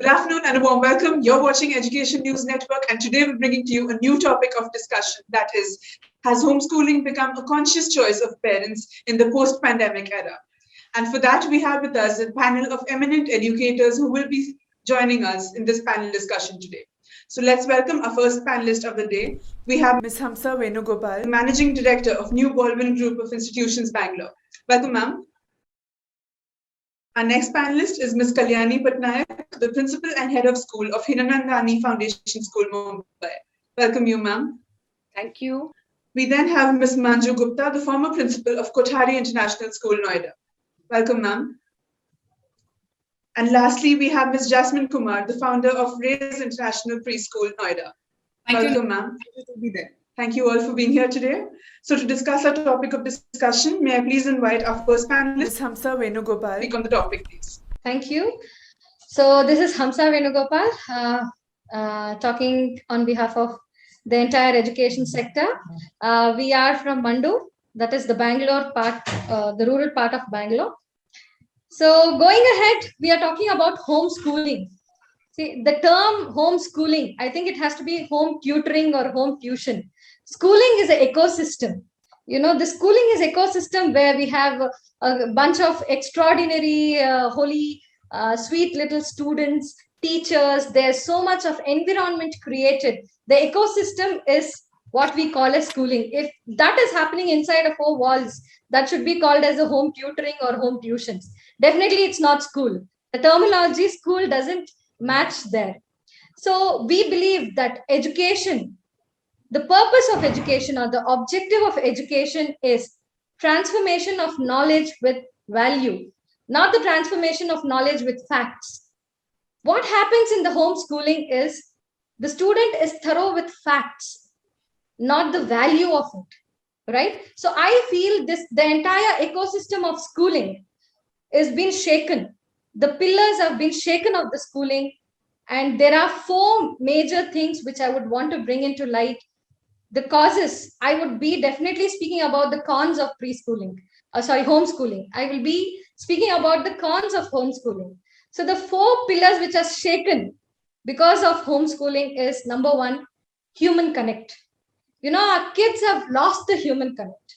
Good afternoon and a warm welcome. You're watching Education News Network, and today we're bringing to you a new topic of discussion, that is, has homeschooling become a conscious choice of parents in the post-pandemic era? And for that, we have with us a panel of eminent educators who will be joining us in this panel discussion today. So let's welcome our first panelist of the day. We have Ms. Hamsa Venugopal, Managing Director of New Baldwin Group of Institutions, Bangalore. Welcome, ma'am. Our next panelist is Ms. Kalyani Patnaik, the Principal and Head of School of Hinanandani Foundation School, Mumbai. Welcome you, ma'am. Thank you. We then have Ms. Manju Gupta, the former Principal of Kothari International School, Noida. Welcome, ma'am. And lastly, we have Ms. Jasmin Kumar, the founder of Raise International Preschool, Noida. Welcome, ma'am. Happy to be there. Thank you all for being here today. So to discuss our topic of discussion, may I please invite our first panelist, Ms. Hamsa Venugopal, speak on the topic, please. Thank you. So this is Hamsa Venugopal, talking on behalf of the entire education sector. We are from Mandu, that is the Bangalore part, the rural part of Bangalore. So going ahead, we are talking about homeschooling. See, the term homeschooling, I think it has to be home tutoring or home tuition. Schooling is an ecosystem. The schooling is ecosystem where we have a bunch of extraordinary, holy, sweet little students, teachers. There's so much of environment created. The ecosystem is what we call as schooling. If that is happening inside of 4 walls, that should be called as a home tutoring or home tuitions. Definitely, it's not school. The terminology school doesn't match there. So we believe that education, the purpose of education or the objective of education is transformation of knowledge with value, not the transformation of knowledge with facts. What happens in the homeschooling is the student is thorough with facts, not the value of it, right? So I feel the entire ecosystem of schooling is being shaken. The pillars have been shaken of the schooling, and there are 4 major things which I would want to bring into light. The causes, I would be definitely speaking about the cons of homeschooling. I will be speaking about the cons of homeschooling. So the 4 pillars which are shaken because of homeschooling is, number 1, human connect. Our kids have lost the human connect.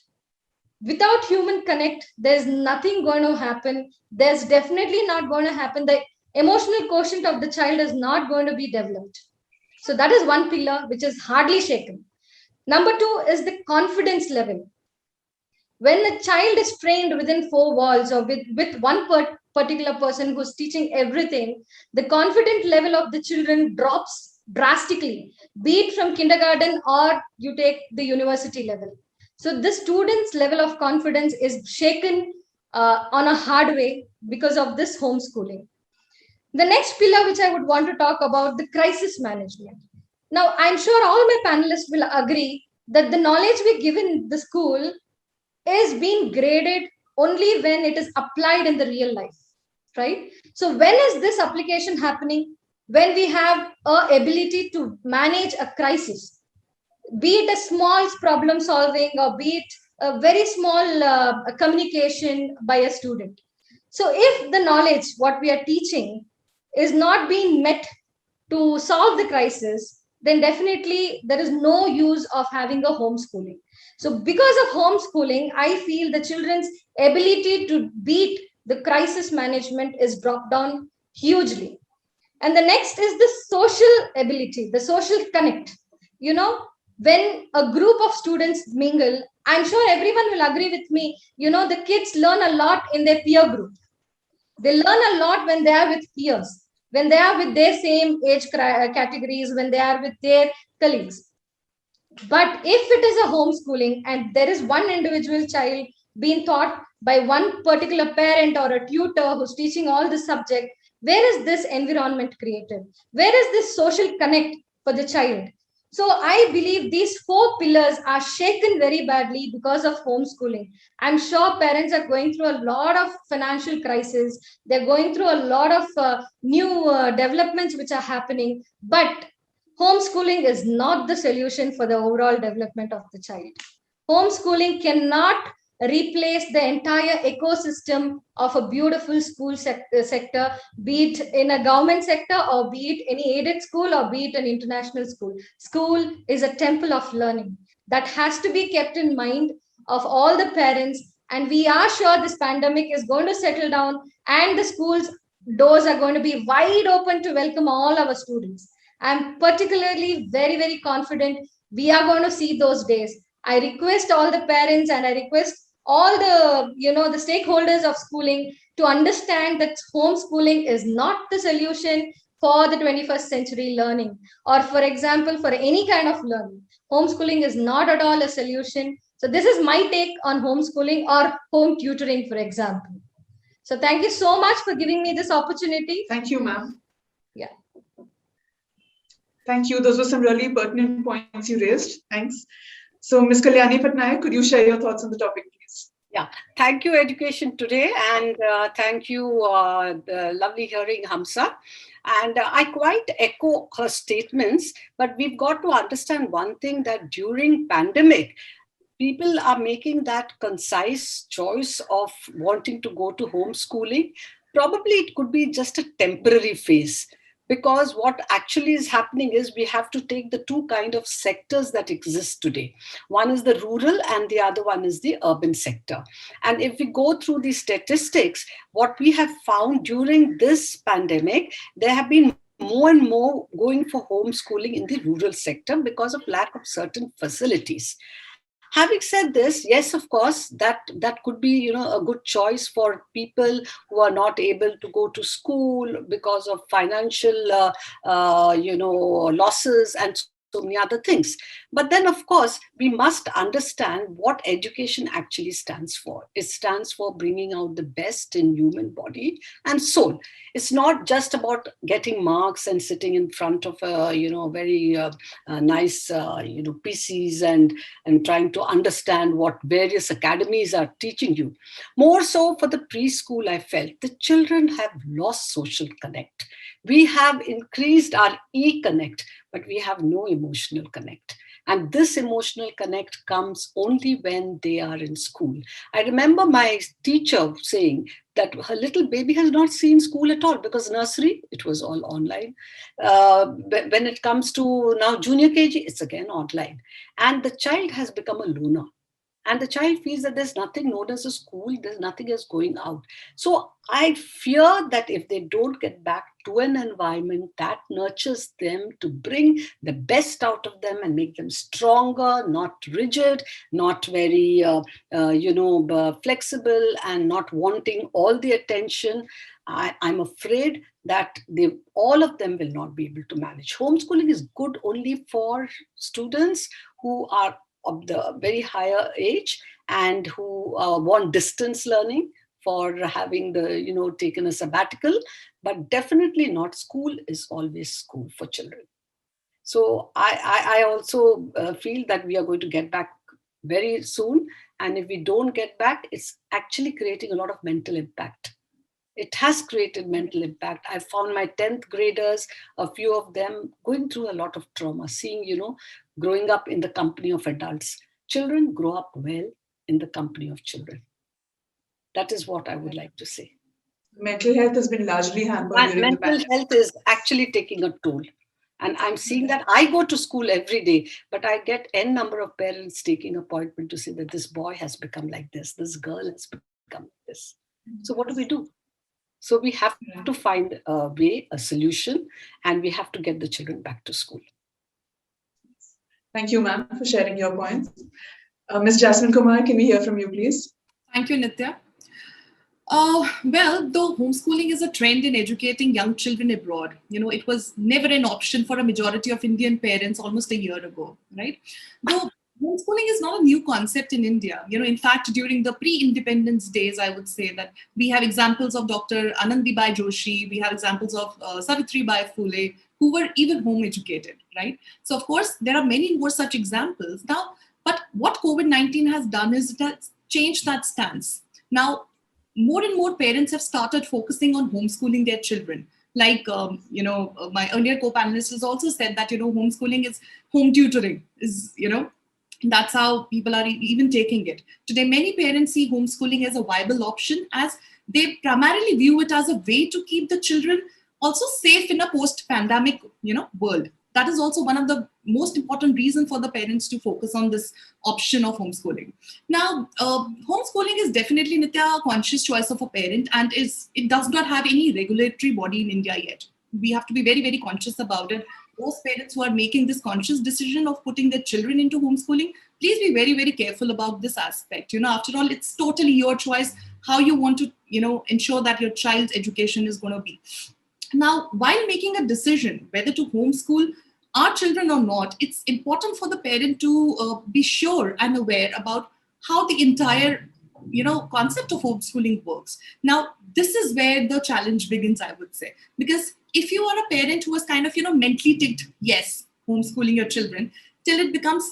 Without human connect, there's nothing going to happen. There's definitely not going to happen. The emotional quotient of the child is not going to be developed. So that is one pillar which is hardly shaken. Number 2 is the confidence level. When the child is trained within 4 walls or with one particular person who's teaching everything, the confidence level of the children drops drastically, be it from kindergarten or you take the university level. So the student's level of confidence is shaken on a hard way because of this homeschooling. The next pillar which I would want to talk about, the crisis management. Now, I'm sure all my panelists will agree that the knowledge we give in the school is being graded only when it is applied in the real life, right? So when is this application happening? When we have an ability to manage a crisis, be it a small problem solving or be it a very small communication by a student. So if the knowledge, what we are teaching, is not being met to solve the crisis, then definitely there is no use of having a homeschooling. So because of homeschooling, I feel the children's ability to beat the crisis management is dropped down hugely. And the next is the social ability, the social connect. When a group of students mingle, I'm sure everyone will agree with me, the kids learn a lot in their peer group. They learn a lot when they are with peers, when they are with their same age categories, when they are with their colleagues. But if it is a homeschooling and there is one individual child being taught by one particular parent or a tutor who's teaching all the subject, where is this environment created? Where is this social connect for the child? So I believe these 4 pillars are shaken very badly because of homeschooling. I'm sure parents are going through a lot of financial crisis. They're going through a lot of new developments which are happening. But homeschooling is not the solution for the overall development of the child. Homeschooling cannot replace the entire ecosystem of a beautiful school sector, be it in a government sector or be it any aided school or be it an international school. School is a temple of learning that has to be kept in mind of all the parents. And we are sure this pandemic is going to settle down and the schools doors are going to be wide open to welcome all our students. I'm particularly very, very confident we are going to see those days. I request all the parents and I request all the the stakeholders of schooling to understand that homeschooling is not the solution for the 21st century learning, or for example for any kind of learning. Homeschooling is not at all a solution. So this is my take on homeschooling or home tutoring, for example. So thank you so much for giving me this opportunity. Thank you, ma'am. Yeah. Thank you. Those were some really pertinent points you raised. Thanks. So, Ms. Kalyani Patnaik, could you share your thoughts on the topic, please? Yeah, thank you, Education Today, and thank you, the lovely hearing, Hamsa. And I quite echo her statements, but we've got to understand one thing, that during pandemic, people are making that concise choice of wanting to go to homeschooling. Probably it could be just a temporary phase, because what actually is happening is we have to take the two kind of sectors that exist today. One is the rural and the other one is the urban sector. And if we go through the statistics, what we have found during this pandemic, there have been more and more going for homeschooling in the rural sector because of lack of certain facilities. Having said this, yes, of course, that could be a good choice for people who are not able to go to school because of financial losses and so many other things. But then, of course, we must understand what education actually stands for. It stands for bringing out the best in human body and soul. It's not just about getting marks and sitting in front of a very nice PCs and trying to understand what various academies are teaching you. More so for the preschool, I felt the children have lost social connect. We have increased our e-connect, but we have no emotional connect. And this emotional connect comes only when they are in school. I remember my teacher saying that her little baby has not seen school at all, because nursery, it was all online. When it comes to now junior KG, it's again online. And the child has become a loner. And the child feels that there's nothing known as a school, there's nothing else going out. So I fear that if they don't get back to an environment that nurtures them to bring the best out of them and make them stronger, not rigid, not very, flexible, and not wanting all the attention, I'm afraid that all of them will not be able to manage. Homeschooling is good only for students who are of the very higher age and who want distance learning for having taken a sabbatical, but definitely not. School is always school for children. So I also feel that we are going to get back very soon. And if we don't get back, it's actually creating a lot of mental impact. It has created mental impact. I found my 10th graders, a few of them going through a lot of trauma, seeing, growing up in the company of adults. Children grow up well in the company of children. That is what I would like to say. Mental health has been largely hampered during the pandemic. Mental health is actually taking a toll. And I'm seeing that. I go to school every day, but I get n number of parents taking appointment to say that this boy has become like this girl has become like this. So what do we do? So we have to find a way, a solution, and we have to get the children back to school. Thank you, ma'am, for sharing your points. Ms. Jasmin Kumar, can we hear from you, please? Thank you, Nitya. Well, though homeschooling is a trend in educating young children abroad, it was never an option for a majority of Indian parents almost a year ago, right? Though homeschooling is not a new concept in India. In fact, during the pre-independence days, I would say that we have examples of Dr. Anandibai Joshi, we have examples of Savitribai Phule, who were even home educated, right? So of course, there are many more such examples. Now, but what COVID-19 has done is it has changed that stance. Now, more and more parents have started focusing on homeschooling their children. Like, my earlier co-panelist has also said that, homeschooling is home tutoring, is, That's how people are even taking it. Today, many parents see homeschooling as a viable option, as they primarily view it as a way to keep the children also safe in a post-pandemic, world. That is also one of the most important reasons for the parents to focus on this option of homeschooling. Now, homeschooling is definitely, Nitya, a conscious choice of a parent, and it does not have any regulatory body in India yet. We have to be very, very conscious about it. Those parents who are making this conscious decision of putting their children into homeschooling, please be very, very careful about this aspect. After all, it's totally your choice how you want to, ensure that your child's education is going to be. Now, while making a decision whether to homeschool our children or not, it's important for the parent to be sure and aware about how the entire concept of homeschooling works. Now, this is where the challenge begins, I would say, because if you are a parent who is kind of mentally ticked yes, homeschooling your children, till it becomes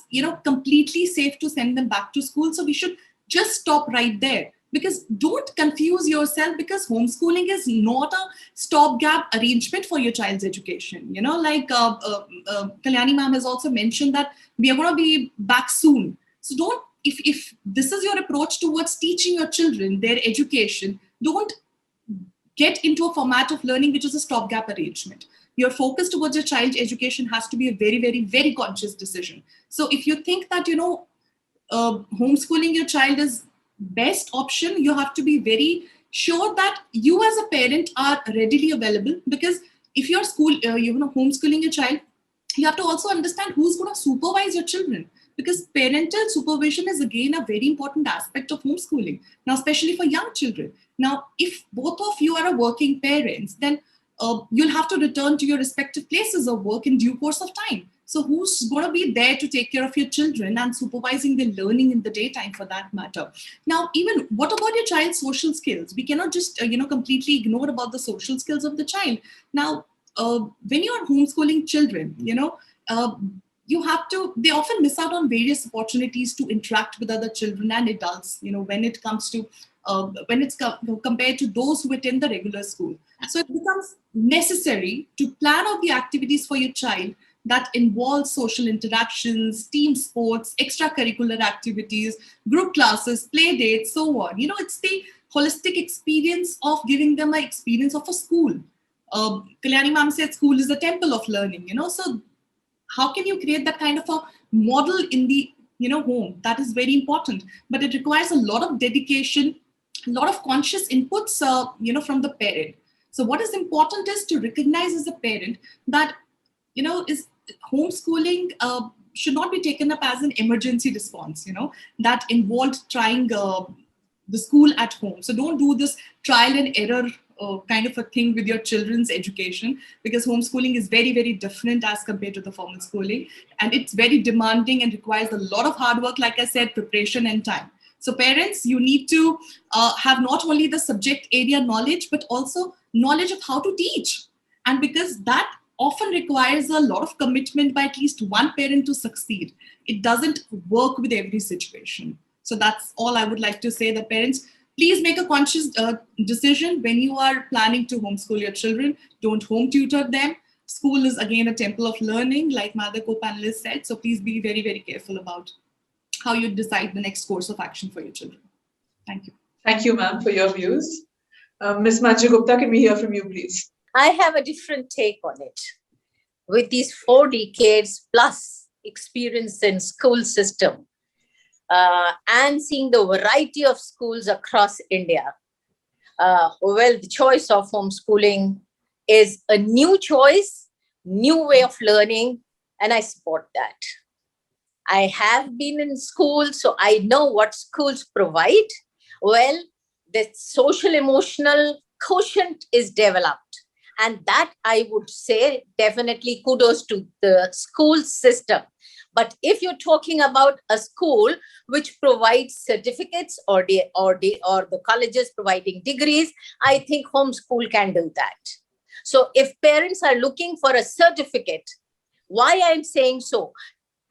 completely safe to send them back to school, so we should just stop right there. Because don't confuse yourself, because homeschooling is not a stopgap arrangement for your child's education. Like Kalyani ma'am has also mentioned that we are going to be back soon. So don't, if this is your approach towards teaching your children their education, don't get into a format of learning which is a stopgap arrangement. Your focus towards your child's education has to be a very, very, very conscious decision. So if you think that, homeschooling your child is best option, you have to be very sure that you as a parent are readily available, because if you're homeschooling your child, you have to also understand who's going to supervise your children, because parental supervision is again a very important aspect of homeschooling, now especially for young children. Now, if both of you are working parents, then you'll have to return to your respective places of work in due course of time. So who's going to be there to take care of your children and supervising their learning in the daytime, for that matter? Now, even what about your child's social skills? We cannot just, completely ignore about the social skills of the child. Now, when you are homeschooling children, you have to, they often miss out on various opportunities to interact with other children and adults, when it comes to, when it's compared to those who attend the regular school. So it becomes necessary to plan out the activities for your child that involves social interactions, team sports, extracurricular activities, group classes, play dates, so on. It's the holistic experience of giving them an experience of a school. Kalyani ma'am said school is a temple of learning, so how can you create that kind of a model in the home? That is very important, but it requires a lot of dedication, a lot of conscious inputs from the parent. So what is important is to recognize as a parent that is homeschooling should not be taken up as an emergency response, that involved trying the school at home. So don't do this trial and error kind of a thing with your children's education, because homeschooling is very, very different as compared to the formal schooling. And it's very demanding and requires a lot of hard work, like I said, preparation and time. So parents, you need to have not only the subject area knowledge, but also knowledge of how to teach. And because that often requires a lot of commitment by at least one parent to succeed, it doesn't work with every situation. So that's all I would like to say, that parents, please make a conscious decision when you are planning to homeschool your children. Don't home tutor them. School is again a temple of learning, like my other co-panelists said. So please be very, very careful about how you decide the next course of action for your children. Thank you. Thank you, ma'am, for your views. Ms. Manju Gupta, can we hear from you, please? I have a different take on it. With these 4 decades plus experience in school system and seeing the variety of schools across India, the choice of homeschooling is a new choice, new way of learning, and I support that. I have been in school, so I know what schools provide. Well, the social emotional quotient is developed. And that I would say definitely kudos to the school system. But if you're talking about a school which provides certificates or the colleges providing degrees, I think homeschool can do that. So if parents are looking for a certificate, why I'm saying so?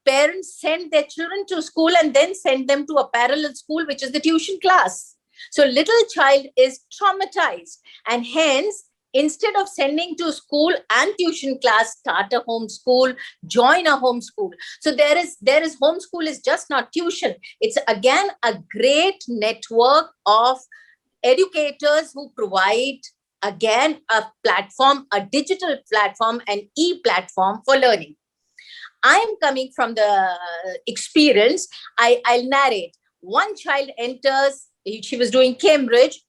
Parents send their children to school and then send them to a parallel school, which is the tuition class. So little child is traumatized, and hence instead of sending to school and tuition class, start a homeschool, join a homeschool. So there is homeschool is just not tuition. It's again a great network of educators who provide again a platform, a digital platform, an e-platform for learning. I'm coming from the experience. I'll narrate. One child enters, she was doing Cambridge,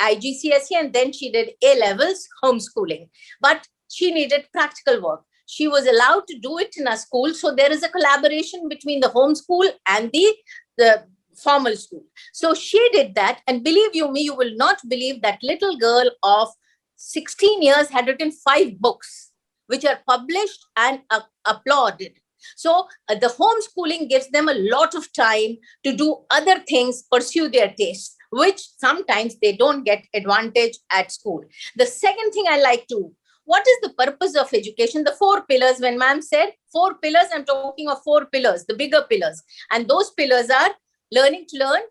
IGCSE, and then she did A-levels homeschooling. But she needed practical work. She was allowed to do it in a school. So there is a collaboration between the homeschool and the formal school. So she did that. And believe you me, you will not believe that little girl of 16 years had written 5 books, which are published and applauded. So the homeschooling gives them a lot of time to do other things, pursue their tastes, which sometimes they don't get advantage at school. The second thing I like to, what is the purpose of education? The 4 pillars, when ma'am said 4 pillars, I'm talking of 4 pillars, the bigger pillars. And those pillars are learning to learn,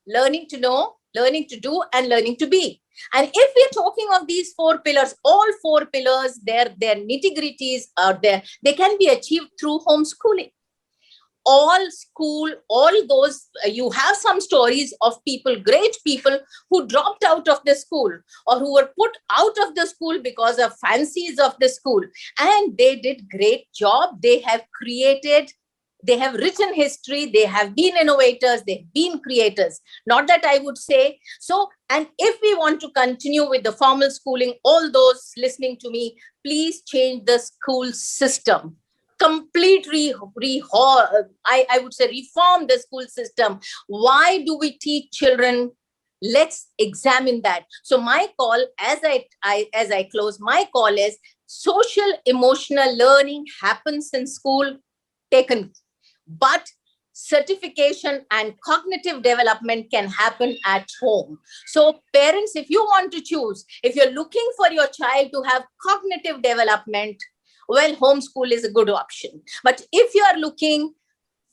learning to know, learning to do, and learning to be. And if we're talking of these 4 pillars, all 4 pillars, their nitty-gritties are there. They can be achieved through homeschooling. All school, all those, you have some stories of people, great people who dropped out of the school or who were put out of the school because of fancies of the school. And they did great job. They have created, they have written history, they have been innovators, they've been creators. Not that I would say so. And if we want to continue with the formal schooling, all those listening to me, please change the school system. Completely, I would say reform the school system. Why do we teach children? Let's examine that. So my call, as I close, my call is social emotional learning happens in school, taken. But certification and cognitive development can happen at home. So parents, if you want to choose, if you're looking for your child to have cognitive development, well, homeschool is a good option. But if you are looking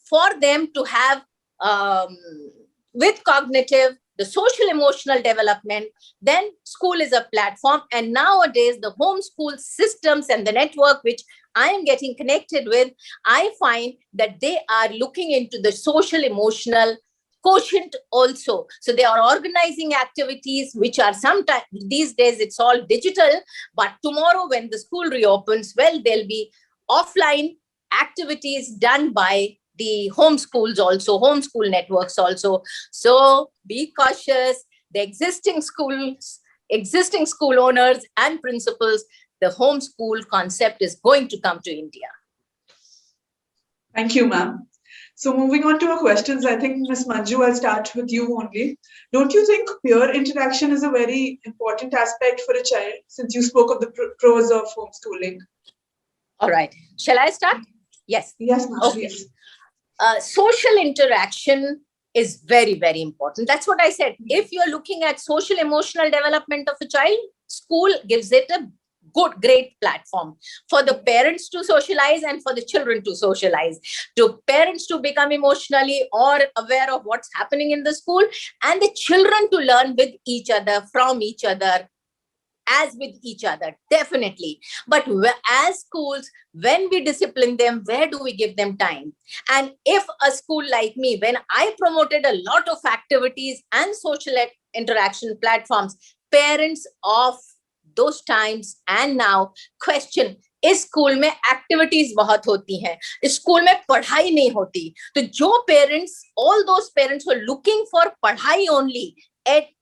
for them to have with cognitive, the social emotional development, then school is a platform. And nowadays, the homeschool systems and the network, which I am getting connected with, I find that they are looking into the social emotional quotient also. So they are organizing activities, which are sometimes, these days it's all digital, but tomorrow when the school reopens, well, there'll be offline activities done by the homeschools also, homeschool networks also. So be cautious. The existing schools, existing school owners and principals, the homeschool concept is going to come to India. Thank you, ma'am. So moving on to our questions, I think, Ms. Manju, I'll start with you only. Don't you think peer interaction is a very important aspect for a child, since you spoke of the pros of homeschooling? All right. Shall I start? Yes. Yes, ma'am, okay. Please. Social interaction is very, very important. That's what I said. If you're looking at social emotional development of a child, school gives it a good, great platform for the parents to socialize and for the children to socialize, to parents to become emotionally or aware of what's happening in the school, and the children to learn with each other, from each other, as with each other, definitely. But as schools, when we discipline them, where do we give them time? And if a school like me, when I promoted a lot of activities and social interaction platforms, parents of those times and now question, इस school में activities बहुत होती हैं, इस school में पढ़ाई नहीं होती. तो जो parents, all those parents who are looking for पढ़ाई only,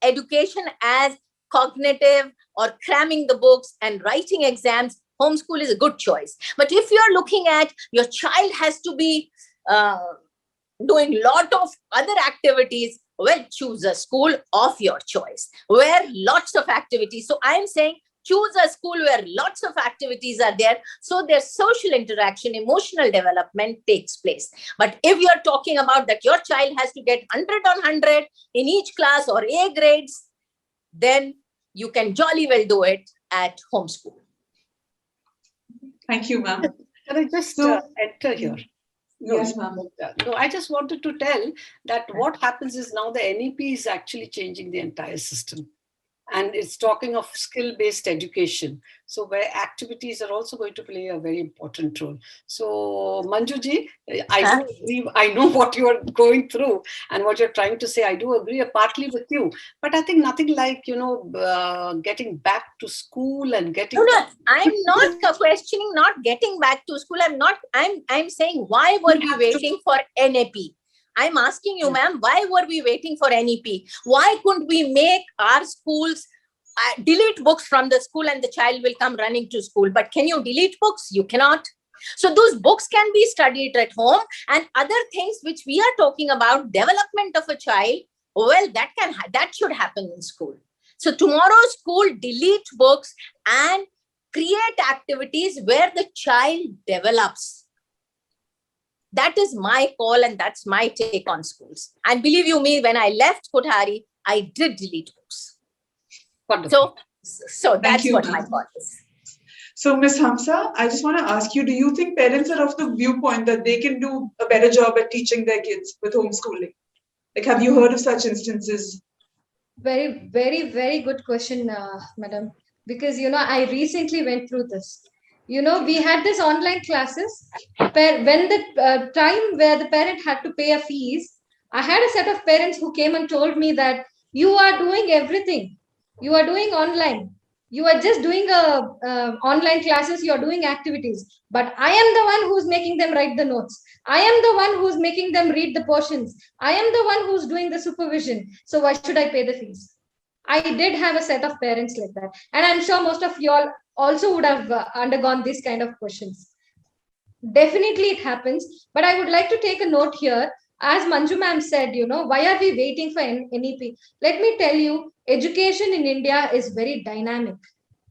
education as cognitive or cramming the books and writing exams, homeschool is a good choice. But if you're looking at your child has to be doing lot of other activities, well, choose a school of your choice where lots of activities. So I'm saying choose a school where lots of activities are there, so their social interaction, emotional development takes place. But if you're talking about that your child has to get 100 on 100 in each class or A grades, then you can jolly well do it at homeschool. Thank you, ma'am. Can I just enter here? No, yes, ma'am. No, I just wanted to tell that what happens is now the NEP is actually changing the entire system. and it's talking of skill-based education. So where activities are also going to play a very important role. So Manjuji, I do agree. I know what you are going through and what you're trying to say. I do agree partly with you, but I think nothing like, getting back to school and getting. No, I'm not questioning not getting back to school. I'm saying, why were we waiting for NAP? I'm asking you, ma'am, why were we waiting for NEP? Why couldn't we make our schools delete books from the school and the child will come running to school? But can you delete books? You cannot. So those books can be studied at home, and other things which we are talking about, development of a child, well, that should happen in school. So tomorrow's school, delete books and create activities where the child develops. That is my call, and that's my take on schools. And believe you me, when I left Kothari, I did delete books. Wonderful. So that's what my call is. So, Ms. Hamsa, I just want to ask you, do you think parents are of the viewpoint that they can do a better job at teaching their kids with homeschooling? Like, have you heard of such instances? Very, very, very good question, madam. Because, I recently went through this. We had this online classes. When the time where the parent had to pay a fees, I had a set of parents who came and told me that you are doing everything. You are doing online. You are just doing online classes. You are doing activities. But I am the one who's making them write the notes. I am the one who's making them read the portions. I am the one who's doing the supervision. So why should I pay the fees? I did have a set of parents like that. And I'm sure most of you all also would have undergone these kind of questions. Definitely it happens. But I would like to take a note here. As Manju ma'am said, why are we waiting for NEP? Let me tell you, education in India is very dynamic.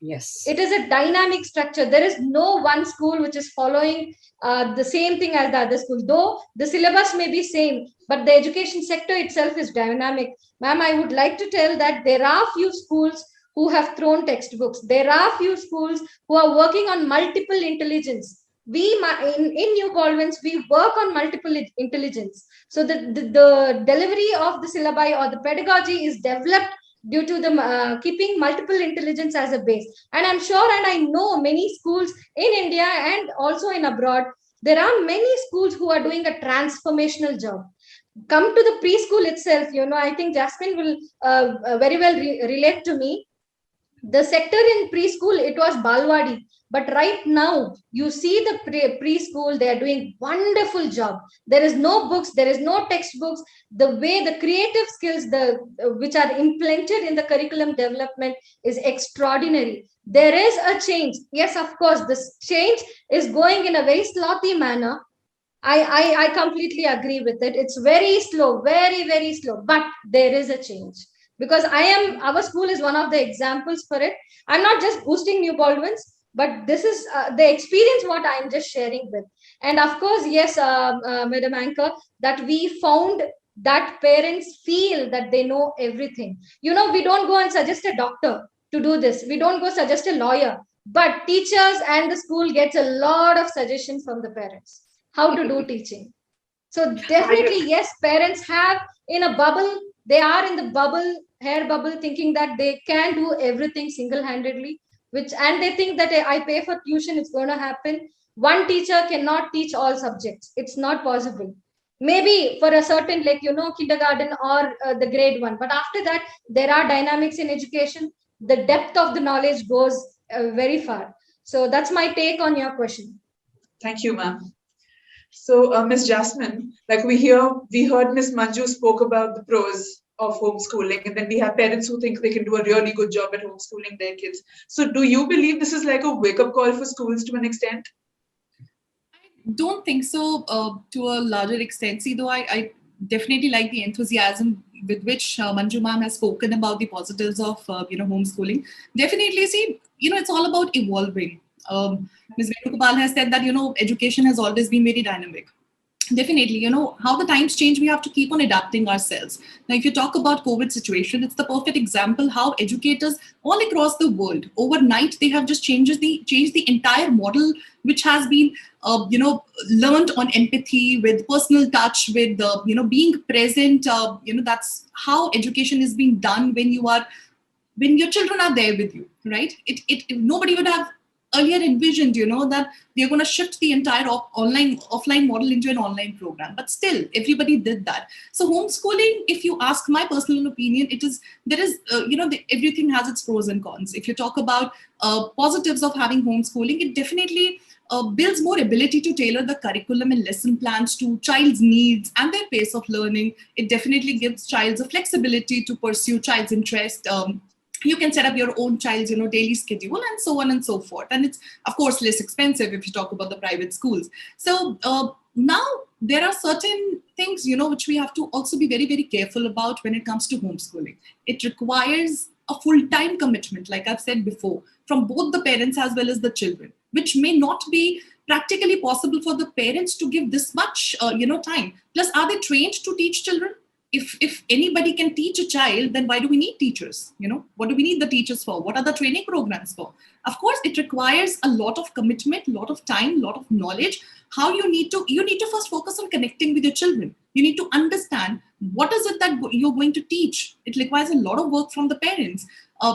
Yes. It is a dynamic structure. There is no one school which is following the same thing as the other school. Though the syllabus may be same, but the education sector itself is dynamic. Ma'am, I would like to tell that there are few schools who have thrown textbooks. There are few schools who are working on multiple intelligence. We in New Baldwins, we work on multiple intelligence. So the delivery of the syllabi or the pedagogy is developed due to the keeping multiple intelligence as a base. And I'm sure, and I know many schools in India and also in abroad, there are many schools who are doing a transformational job. Come to the preschool itself, I think Jasmin will very well relate to me. The sector in preschool, it was Balwadi. But right now, you see the preschool, they are doing wonderful job. There is no books, there is no textbooks. The way the creative skills which are implemented in the curriculum development is extraordinary. There is a change. Yes, of course, this change is going in a very slothy manner. I completely agree with it. It's very slow, very, very slow, but there is a change. Because our school is one of the examples for it. I'm not just boosting New Baldwins, but this is the experience what I'm just sharing with. And of course, yes, Madam Anchor, that we found that parents feel that they know everything. We don't go and suggest a doctor to do this. We don't go suggest a lawyer, but teachers and the school gets a lot of suggestions from the parents, how to do teaching. So definitely, yes, parents have in a bubble, they are in the bubble, hair bubble, thinking that they can do everything single-handedly, and they think that I pay for tuition, it's going to happen. One teacher cannot teach all subjects. It's not possible. Maybe for a certain, kindergarten or the grade 1. But after that, there are dynamics in education. The depth of the knowledge goes very far. So that's my take on your question. Thank you, ma'am. So, Ms. Jasmin, like we heard Ms. Manju spoke about the pros of homeschooling, and then we have parents who think they can do a really good job at homeschooling their kids. So do you believe this is like a wake-up call for schools to an extent? I don't think so to a larger extent. See, though I definitely like the enthusiasm with which Manju ma'am has spoken about the positives of homeschooling. Definitely, see, it's all about evolving. Ms. Venugopal has said that, education has always been very dynamic. Definitely, how the times change, we have to keep on adapting ourselves. Now, if you talk about COVID situation, it's the perfect example how educators all across the world, overnight, they have just changed the entire model, which has been, learned on empathy, with personal touch, with, being present. That's how education is being done when you are when your children are there with you, right? Nobody would have earlier envisioned, that they're going to shift the entire offline model into an online program. But still, everybody did that. So homeschooling, if you ask my personal opinion, everything has its pros and cons. If you talk about positives of having homeschooling, it definitely builds more ability to tailor the curriculum and lesson plans to child's needs and their pace of learning. It definitely gives child's a flexibility to pursue child's interest. You can set up your own child's daily schedule and so on and so forth, and it's of course less expensive if you talk about the private schools. So now there are certain things which we have to also be very, very careful about when it comes to homeschooling. It requires a full-time commitment, like I've said before, from both the parents as well as the children, which may not be practically possible for the parents to give this much time. Plus, are they trained to teach children? If anybody can teach a child, then why do we need teachers? What do we need the teachers for? What are the training programs for? Of course, it requires a lot of commitment, a lot of time, a lot of knowledge. How you need to first focus on connecting with your children. You need to understand what is it that you're going to teach. It requires a lot of work from the parents.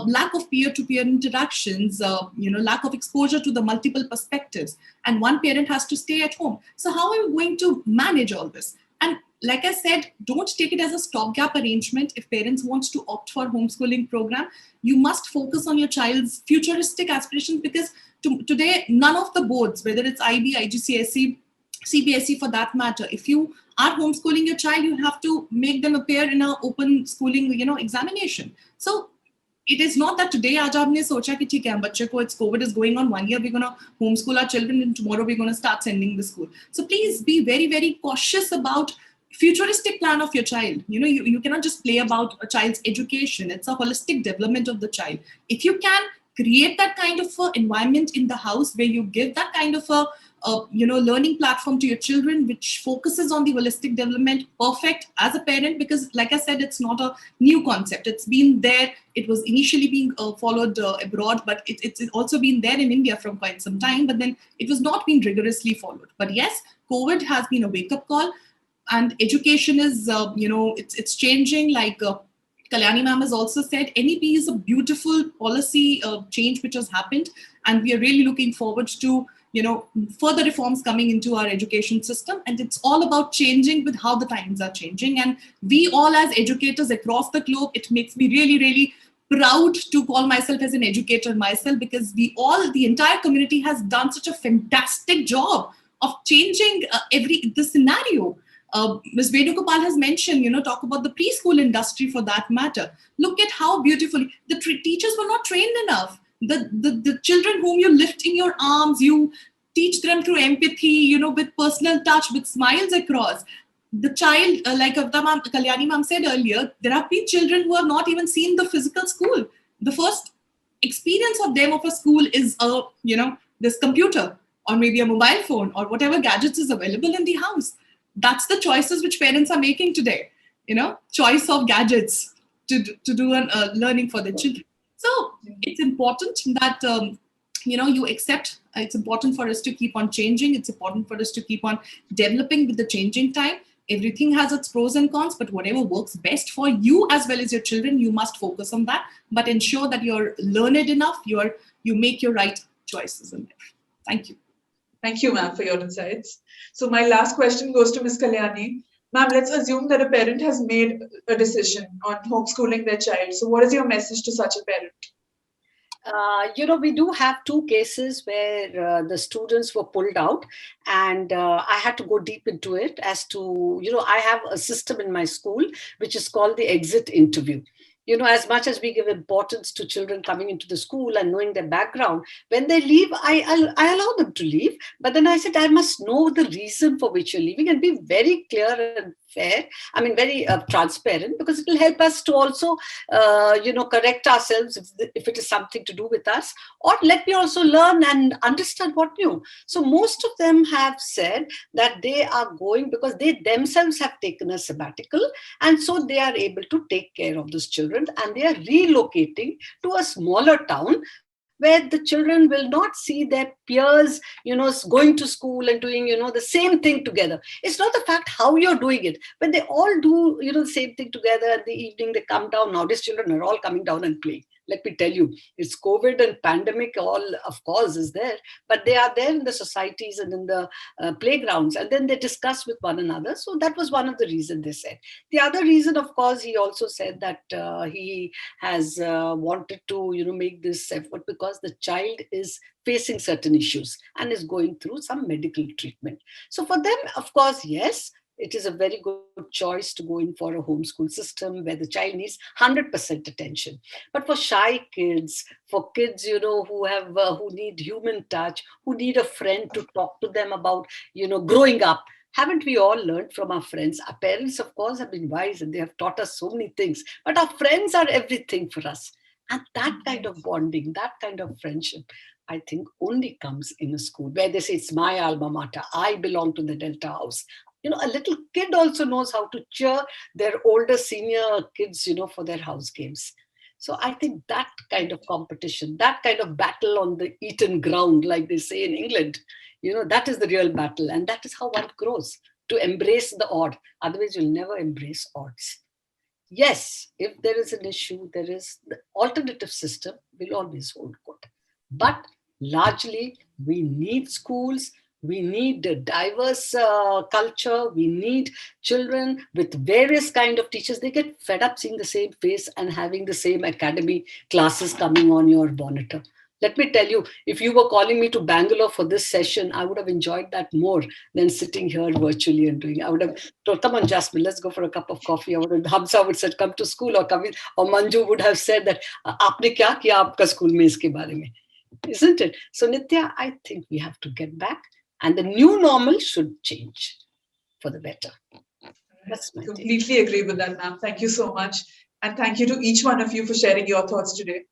Lack of peer-to-peer interactions, lack of exposure to the multiple perspectives, and one parent has to stay at home. So how are we going to manage all this? And like I said, don't take it as a stopgap arrangement. If parents want to opt for homeschooling program, you must focus on your child's futuristic aspirations, because today, none of the boards, whether it's IB, IGCSE, CBSE for that matter, if you are homeschooling your child, you have to make them appear in an open schooling, examination. So it is not that today आज आपने सोचा कि ठीक है बच्चे को it's COVID is going on 1 year, we're going to homeschool our children and tomorrow we're going to start sending the school. So please be very, very cautious about futuristic plan of your child. You cannot just play about a child's education. It's a holistic development of the child. If you can create that kind of environment in the house where you give that kind of a learning platform to your children, which focuses on the holistic development, perfect as a parent, because like I said, it's not a new concept. It's been there. It was initially being followed abroad, but it's also been there in India from quite some time, but then it was not being rigorously followed. But yes, COVID has been a wake-up call, and education is, it's changing. Like Kalyani ma'am has also said, NEP is a beautiful policy change which has happened, and we are really looking forward to further reforms coming into our education system. And it's all about changing with how the times are changing. And we all as educators across the globe, it makes me really, really proud to call myself as an educator myself, because the entire community has done such a fantastic job of changing the scenario. Ms. Venugopal has mentioned, talk about the preschool industry for that matter. Look at how beautifully the teachers were not trained enough. The children whom you lift in your arms, you teach them through empathy, with personal touch, with smiles across. The child, like Kalyani ma'am said earlier, there have been children who have not even seen the physical school. The first experience of them of a school is this computer or maybe a mobile phone or whatever gadgets is available in the house. That's the choices which parents are making today, choice of gadgets to do learning for their children. So it's important that, you accept. It's important for us to keep on changing. It's important for us to keep on developing with the changing time. Everything has its pros and cons, but whatever works best for you as well as your children, you must focus on that, but ensure that you're learned enough, you make your right choices in life. Thank you. Thank you, ma'am, for your insights. So my last question goes to Ms. Kalyani. Ma'am, let's assume that a parent has made a decision on homeschooling their child. So what is your message to such a parent? We do have two cases where the students were pulled out, and I had to go deep into it as to, I have a system in my school which is called the exit interview. As much as we give importance to children coming into the school and knowing their background, when they leave, I allow them to leave. But then I said, I must know the reason for which you're leaving and be very clear and fair. Very transparent, because it will help us to also, correct ourselves if it is something to do with us, or let me also learn and understand what new. So most of them have said that they are going because they themselves have taken a sabbatical, and so they are able to take care of those children, and they are relocating to a smaller town where the children will not see their peers, going to school and doing, the same thing together. It's not the fact how you're doing it. When they all do, the same thing together in the evening, they come down. Nowadays, children are all coming down and playing. Let me tell you, it's COVID and pandemic, all of course is there, but they are there in the societies and in the playgrounds, and then they discuss with one another. So that was one of the reasons they said. The other reason, of course, he also said that he has wanted to, make this effort because the child is facing certain issues and is going through some medical treatment. So for them, of course, yes, it is a very good choice to go in for a homeschool system where the child needs 100% attention. But for shy kids, for kids, who need human touch, who need a friend to talk to them about, growing up, haven't we all learned from our friends? Our parents, of course, have been wise and they have taught us so many things, but our friends are everything for us. And that kind of bonding, that kind of friendship, I think only comes in a school where they say, it's my alma mater, I belong to the Delta House. A little kid also knows how to cheer their older senior kids, for their house games. So I think that kind of competition, that kind of battle on the Eton ground, like they say in England, that is the real battle. And that is how one grows, to embrace the odd. Otherwise, you'll never embrace odds. Yes, if there is an issue, there is the alternative system will always hold good. But largely, we need schools. We need a diverse culture. We need children with various kind of teachers. They get fed up seeing the same face and having the same academy classes coming on your monitor. Let me tell you, if you were calling me to Bangalore for this session, I would have enjoyed that more than sitting here virtually and doing. I would have told, come on, Jasmin, let's go for a cup of coffee. Hamsa would have said, come to school, or Manju would have said that, aapne kya kiya aapka school mein iske baare mein? Isn't it? So Nitya, I think we have to get back. And the new normal should change for the better. That's my Completely agree with that, ma'am. Thank you so much. And thank you to each one of you for sharing your thoughts today.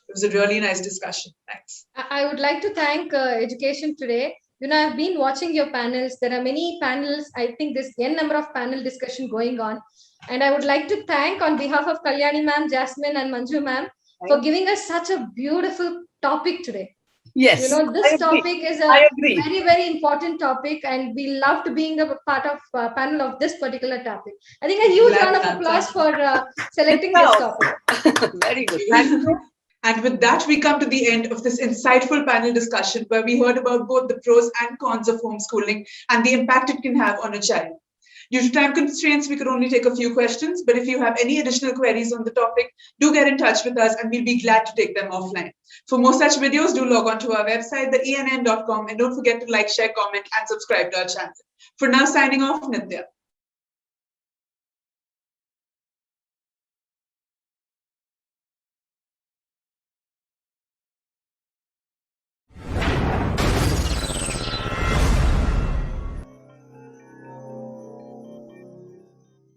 It was a really nice discussion. Thanks. I would like to thank Education Today. I've been watching your panels. There are many panels. I think there's n number of panel discussion going on. And I would like to thank on behalf of Kalyani ma'am, Jasmin and Manju ma'am for giving us such a beautiful topic today. Yes, this topic is a very, very important topic, and we loved being a part of panel of this particular topic. I think a huge round of applause for selecting this topic. Very good. And with that, we come to the end of this insightful panel discussion where we heard about both the pros and cons of homeschooling and the impact it can have on a child. Due to time constraints, we could only take a few questions, but if you have any additional queries on the topic, do get in touch with us and we'll be glad to take them offline. For more such videos, do log on to our website, the eminent.com, and don't forget to like, share, comment, and subscribe to our channel. For now, signing off, Nitya.